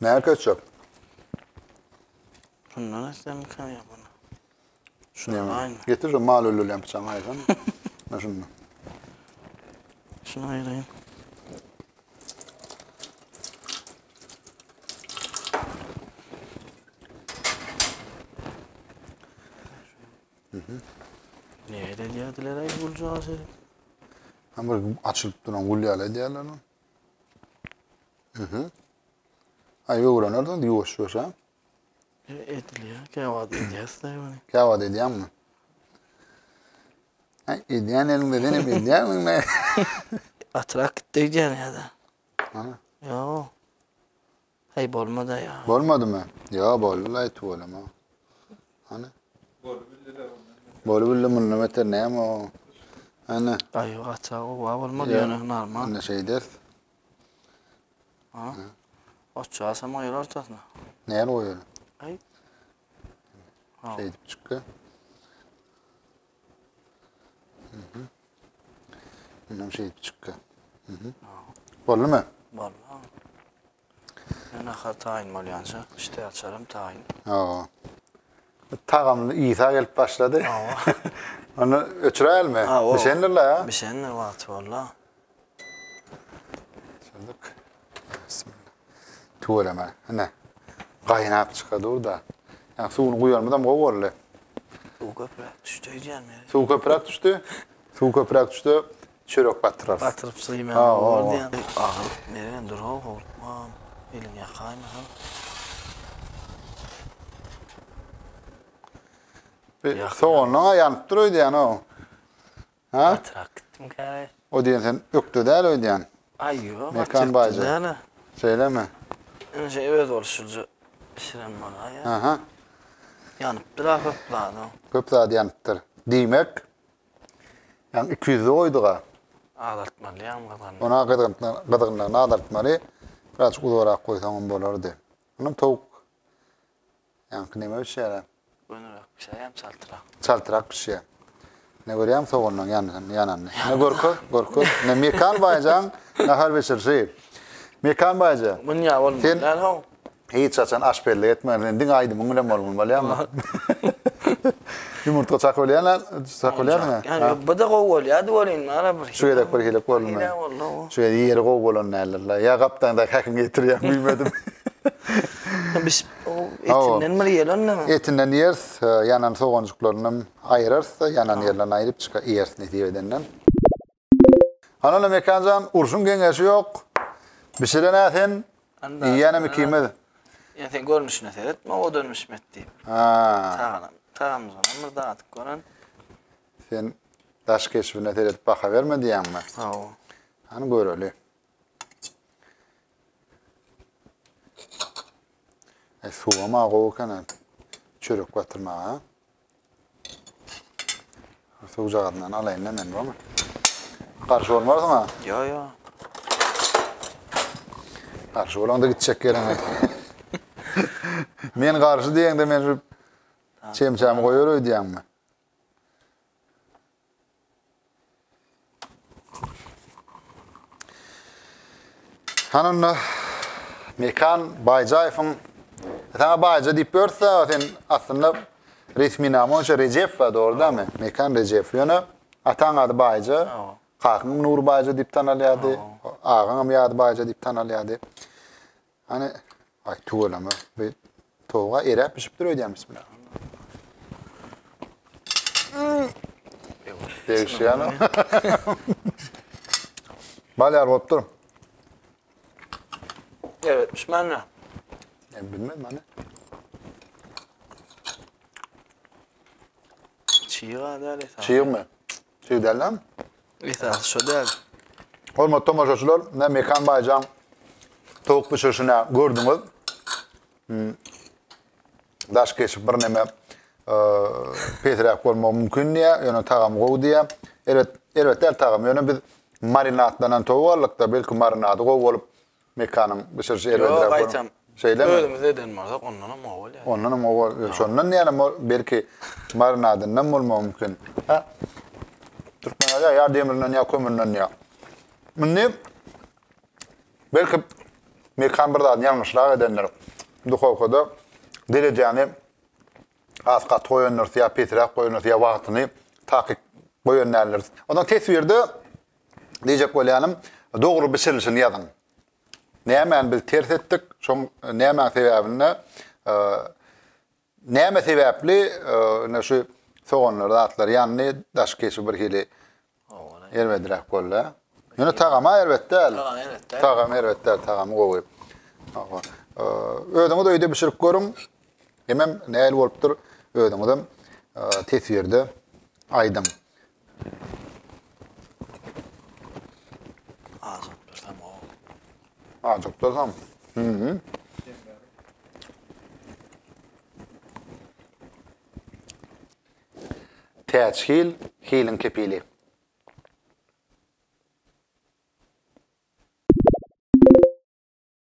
Ne kaçacak? Şundan istem kan ya bunu. Ne Şuna mi? aynı. Getir mal ölü yapacağım hayvan. Ne şunu? Şuna ayırayım. Niye de diyadiler ay bulacağız herif. Ama açılıp duran gülüyorlar diyorlar. Ay uğranırdan diyor ha. Ediliyor. Kevad ediyaz da yani. Kava dediyem mi? Ay ediyen elinde benim ediyen mi? Atrak diyeceksin ya da. Ana. Ya. Hay bolmadı ya. Bolmadı mı? Ya bollay tuvalama. Hani? Bolu bille mun meter ne ama o. Ana. Ay atrak o var bolmadı yani normal. Ana şey der. Ha. O çağırsam ayır ortasına. Ne yer o yer? Ay. şey edip çıkkı. Bilmem şey edip çıkkı. Bollu mu? Vallahi. Ben ahar tayin bolyansa işte açarım tayin. Oo. Tagamlı İsa gelip başladı. Onu öçürel mi? Bir senirle ya. Bir senir vaat valla. Çocuk. Bismillah. Tuğlama. Ne? Kaynap çıkadı orada. Yani suyunu koyalmadan kovarlı. Bu köprek düştü diyeceğim. Su köpürek düştü. Su köpürek düştü. Çörek battırar. Batırıp sıyım Ha, o. var diye. Ağır nereden dur o korkmam. Elin yakayım ha. Bir soğanla yanıp duruyordu yani o. Ha? Batırak gittim kare. O diyen sen öktü değil o diyen. Ay yo Mekan bacı. Yani. Söyleme. Önce evet oluşulcu pişiren bana ya. Aha. Yanıp bir daha köpladı o. Köp daha yanıptır. Demek yani 200'ü koydu ha. Ağlatmalı ya mıkadan. Ona gıdıgınlarını adartmalı. Birazcık uzarak koysan bolardı. Onun tavuk. Yani neme bir şey ya. Gönürak bir şey hem saltırak. Çaltırak bir şey. Ne göreyim soğanın yananını. Ne gorku. Ne mekan bayacan, ne harbeşir şey. Mekan bayacan. Bunun ya olmalı Sen- lan o. Hiç açan aş belli etmeyen. Din aydı bunun ne olmalı ama. Yumurta çakolayan lan. Çakolayan mı? Yani bu da kovul ya duvarın ara bir. Şu yedek bir hilek olma. Ne oldu o? Şu yeri kovulan nelerler. Ya kaptan da hakim getiriyor bilmedim. Biz o etinden mi yiyelim ne? Etinden yers, yanan soğancıklarını ayırırsa, yanan yerlerini ayırıp çıkar, yers netiveden. Hanımla mekancan, ursun gengesi yok. Bir şeyden atın, yiyene mi kıymet? Ya sen görmüşsün seyretme o dönmüş met deyip. Ha, Tağanım zaman burada atık gören. sen taş keşfine teret baka verme diyen mi? Ha o. Hani böyle. Soğuma ağu kanan. Çörük batırma ha. Soğucağından alayın hemen var mı? Karşı olmaz mı? Ya. Karşı olan da gidecek yerine. Men karşı diyen de men şu çemçemi koyuyor diyen mi? Hanımla mekan Baycayf'ın sana Bayca deyip görse sen aslında resmi namı olsa Recep var doğru değil mi? Mekan Recep yönü. Atan adı Bayca. Kakın Nur Bayca deyip tanılayadı. Ağam yadı Bayca deyip tanılayadı. Hani ay tuğlama bir toğa erep pişip duruyor diyem bismillah. Değişiyor yani. Balyar olup durum. Evet, pişmanla. Ben bilmem hani. Çiğ adale. Çiğ mi? Çiğ derler mi? İthal şu değil. Olma tomaşoçular ne mekan baycan tavuk pişirişine gördünüz. Daş geçip bir neme petrek olma mümkün diye, yani tağım koy diye. Evet tağım, yani biz marinatlanan tavuğu aldık da belki marinatı koy olup mekanın pişirişi Yok aytam. Şeyle mi? Öyle deden varsak ondan ama ol ya. Ondan o sondan yani belki marinatından olma mümkün. Ha? Türkmenler ya demirden ya kömürden ya. Bunu belki mekan birden yanlışlar edenler. Duhovkada dereceğini az kat koyanlar ya petrek koyanlar ya vaktini takip koyanlar. Ondan tesvirde diyecek olanım doğru pişirilişini yazın. Nemen biz ters ettik. Son nemen sebebine neme sebepli ne şu soğanlar atlar yani daş keşi bir hili ervedirek kolla. Yani tağama elbette. Tağam elbette tağamı koyup. Ödümü de öyle pişirip görüm. Hemen neyel oluptur. Ödümü de tesvirde aydım. Ağzım dursam o. Azıcık dursam. Teçhil, hilin kepili.